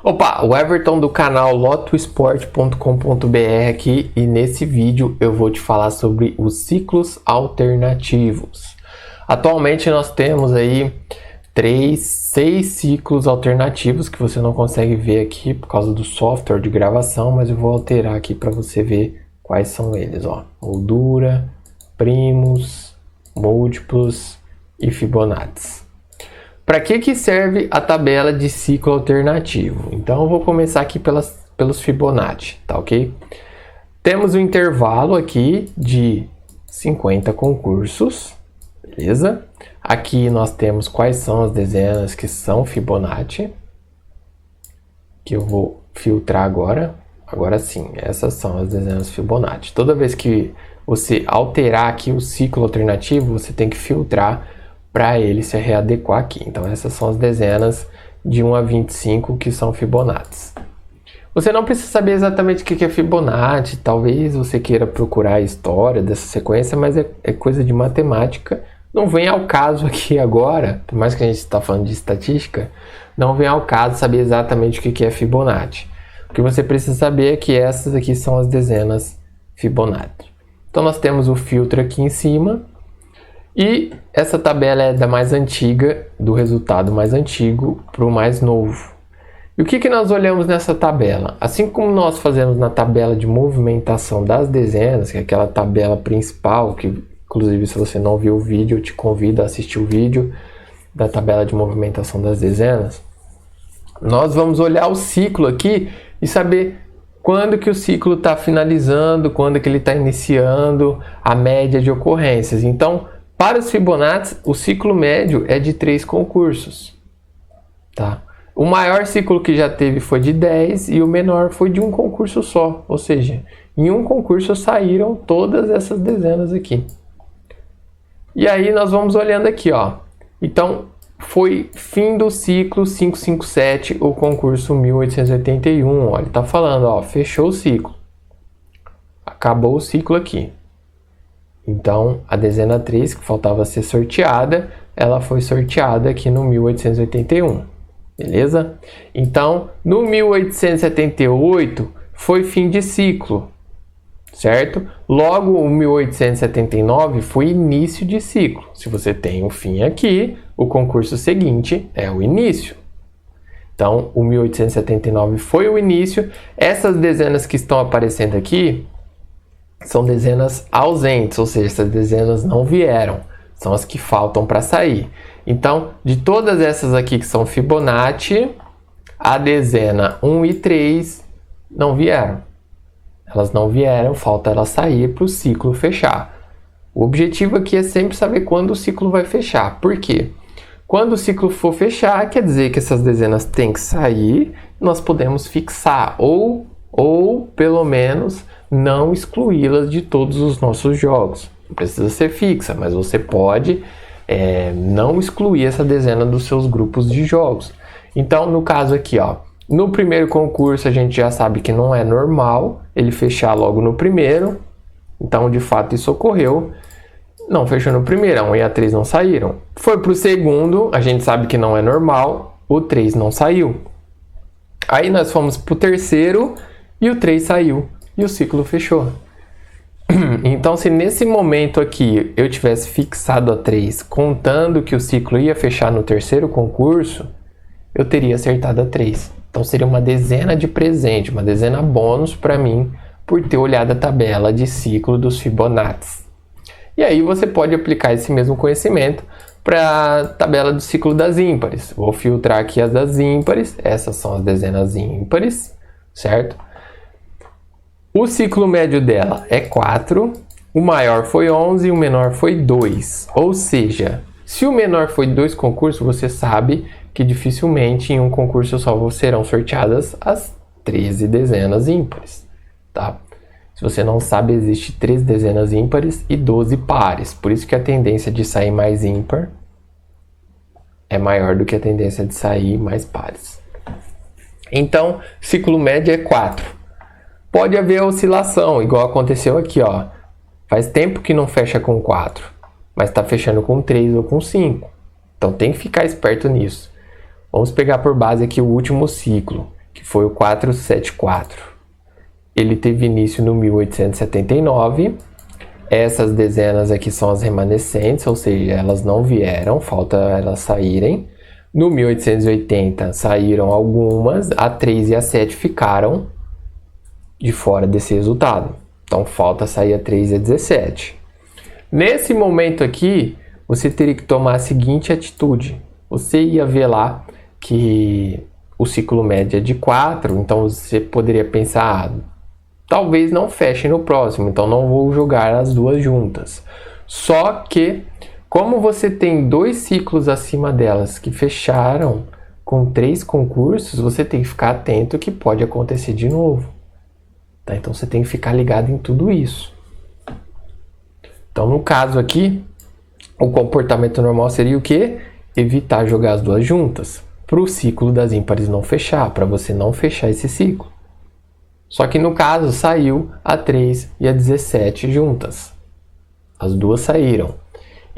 Opa, o Everton do canal lotosport.com.br aqui, e nesse vídeo eu vou te falar sobre os ciclos alternativos. Atualmente nós temos aí 6 ciclos alternativos que você não consegue ver aqui por causa do software de gravação, mas eu vou alterar aqui para você ver quais são eles, ó. Moldura, primos, múltiplos e Fibonacci. Para que serve a tabela de ciclo alternativo? Então eu vou começar aqui pelos Fibonacci, tá ok? Temos um intervalo aqui de 50 concursos, beleza? Aqui nós temos quais são as dezenas que são Fibonacci, que eu vou filtrar agora. Agora sim, essas são as dezenas Fibonacci. Toda vez que você alterar aqui o ciclo alternativo, você tem que filtrar para ele se readequar aqui. Então essas são as dezenas de 1 a 25 que são Fibonacci. Você não precisa saber exatamente o que é Fibonacci, talvez você queira procurar a história dessa sequência, mas é coisa de matemática. Não vem ao caso aqui agora, por mais que a gente está falando de estatística, não vem ao caso saber exatamente o que é Fibonacci. O que você precisa saber é que essas aqui são as dezenas Fibonacci. Então nós temos o filtro aqui em cima, e essa tabela é da mais antiga, do resultado mais antigo para o mais novo. E o que nós olhamos nessa tabela? Assim como nós fazemos na tabela de movimentação das dezenas, que é aquela tabela principal, que inclusive se você não viu o vídeo, eu te convido a assistir o vídeo da tabela de movimentação das dezenas. Nós vamos olhar o ciclo aqui e saber quando que o ciclo está finalizando, quando que ele está iniciando, a média de ocorrências. Então, para os Fibonacci, o ciclo médio é de 3 concursos, tá? O maior ciclo que já teve foi de 10 e o menor foi de um concurso só. Ou seja, em um concurso saíram todas essas dezenas aqui. E aí nós vamos olhando aqui, ó. Então, foi fim do ciclo 557, o concurso 1881. Ó, ele tá falando, ó, fechou o ciclo. Acabou o ciclo aqui. Então, a dezena 3, que faltava ser sorteada, ela foi sorteada aqui no 1881, beleza? Então, no 1878 foi fim de ciclo, certo? Logo, o 1879 foi início de ciclo. Se você tem um fim aqui, o concurso seguinte é o início. Então, o 1879 foi o início. Essas dezenas que estão aparecendo aqui são dezenas ausentes, ou seja, essas dezenas não vieram, são as que faltam para sair. Então, de todas essas aqui que são Fibonacci, a dezena 1 e 3 não vieram. Elas não vieram, falta elas sair para o ciclo fechar. O objetivo aqui é sempre saber quando o ciclo vai fechar. Por quê? Quando o ciclo for fechar, quer dizer que essas dezenas têm que sair, nós podemos fixar ou pelo menos não excluí-las de todos os nossos jogos. Não precisa ser fixa, mas você pode não excluir essa dezena dos seus grupos de jogos. Então, no caso aqui, ó, no primeiro concurso a gente já sabe que não é normal ele fechar logo no primeiro. Então, de fato, isso ocorreu. Não fechou no primeiro, a 1 e a 3 não saíram. Foi para o segundo, a gente sabe que não é normal, o 3 não saiu. Aí nós fomos para o terceiro e o 3 saiu. E o ciclo fechou. Então, se nesse momento aqui eu tivesse fixado a 3, contando que o ciclo ia fechar no terceiro concurso, eu teria acertado a 3. Então, seria uma dezena de presente, uma dezena bônus para mim, por ter olhado a tabela de ciclo dos Fibonacci. E aí você pode aplicar esse mesmo conhecimento para a tabela do ciclo das ímpares. Vou filtrar aqui as das ímpares, essas são as dezenas ímpares, certo? O ciclo médio dela é 4, o maior foi 11 e o menor foi 2. Ou seja, se o menor foi 2 concursos, você sabe que dificilmente em um concurso só serão sorteadas as 13 dezenas ímpares, tá? Se você não sabe, existe 13 dezenas ímpares e 12 pares. Por isso que a tendência de sair mais ímpar é maior do que a tendência de sair mais pares. Então, ciclo médio é 4. Pode haver oscilação, igual aconteceu aqui, ó. Faz tempo que não fecha com 4, mas está fechando com 3 ou com 5. Então tem que ficar esperto nisso. Vamos pegar por base aqui o último ciclo, que foi o 474. Ele teve início no 1879. Essas dezenas aqui são as remanescentes, ou seja, elas não vieram, falta elas saírem. No 1880 saíram algumas, a 3 e a 7 ficaram de fora desse resultado. Então falta sair a 3 e a 17. Nesse momento aqui, você teria que tomar a seguinte atitude. Você ia ver lá que o ciclo médio é de 4, então você poderia pensar, talvez não feche no próximo, então não vou jogar as duas juntas. Só que, como você tem 2 ciclos acima delas que fecharam com 3 concursos, você tem que ficar atento que pode acontecer de novo. Tá? Então você tem que ficar ligado em tudo isso. Então no caso aqui, o comportamento normal seria o quê? Evitar jogar as duas juntas, para o ciclo das ímpares não fechar, para você não fechar esse ciclo. Só que no caso saiu a 3 e a 17 juntas. As duas saíram.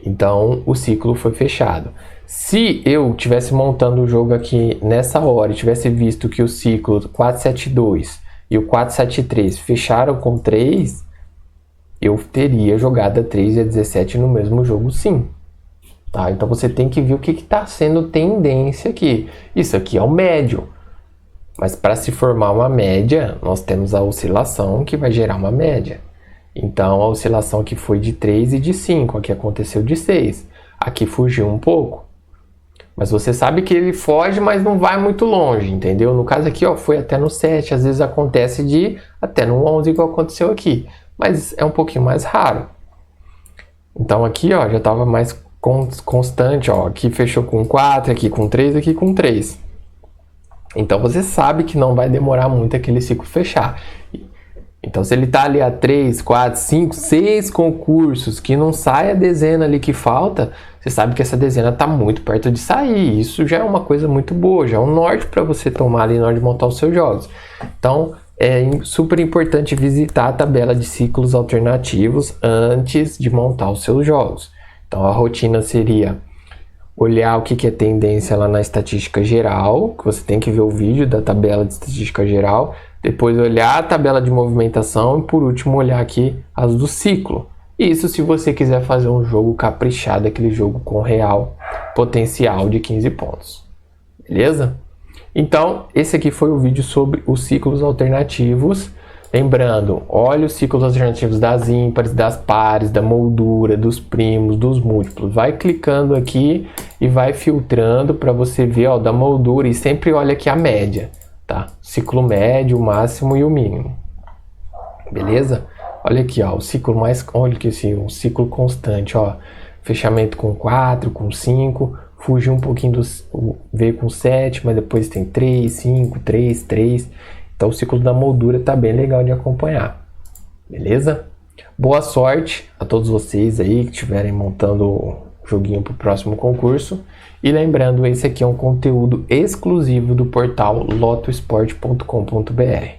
Então o ciclo foi fechado. Se eu tivesse montando o jogo aqui nessa hora e tivesse visto que o ciclo 472 e o 473 fecharam com 3, eu teria jogado a 3 e a 17 no mesmo jogo sim. Tá? Então você tem que ver o que está sendo tendência aqui. Isso aqui é o médio. Mas para se formar uma média, nós temos a oscilação que vai gerar uma média. Então a oscilação aqui foi de 3 e de 5, aqui aconteceu de 6. Aqui fugiu um pouco. Mas você sabe que ele foge, mas não vai muito longe, entendeu? No caso aqui, ó, foi até no 7, às vezes acontece de até no 11, igual aconteceu aqui. Mas é um pouquinho mais raro. Então aqui, ó, já estava mais constante, ó. Aqui fechou com 4, aqui com 3, aqui com 3. Então você sabe que não vai demorar muito aquele ciclo fechar. Então se ele está ali a 3, 4, 5, 6 concursos, que não sai a dezena ali que falta, você sabe que essa dezena está muito perto de sair. Isso já é uma coisa muito boa, já é um norte para você tomar ali na hora de montar os seus jogos. Então é super importante visitar a tabela de ciclos alternativos antes de montar os seus jogos. Então a rotina seria olhar o que é tendência lá na estatística geral, que você tem que ver o vídeo da tabela de estatística geral, depois olhar a tabela de movimentação e por último olhar aqui as do ciclo. Isso se você quiser fazer um jogo caprichado, aquele jogo com real potencial de 15 pontos. Beleza? Então, esse aqui foi o vídeo sobre os ciclos alternativos. Lembrando, olha os ciclos alternativos das ímpares, das pares, da moldura, dos primos, dos múltiplos. Vai clicando aqui e vai filtrando para você ver, ó, da moldura, e sempre olha aqui a média, tá? Ciclo médio, o máximo e o mínimo. Beleza? Olha aqui, ó, o ciclo mais, olha aqui assim, um ciclo constante, ó. Fechamento com 4, com 5, fugiu um pouquinho veio com 7, mas depois tem 3, 5, 3, 3. Então o ciclo da moldura tá bem legal de acompanhar. Beleza? Boa sorte a todos vocês aí que estiverem montando o joguinho para o próximo concurso. E lembrando, esse aqui é um conteúdo exclusivo do portal lotosport.com.br.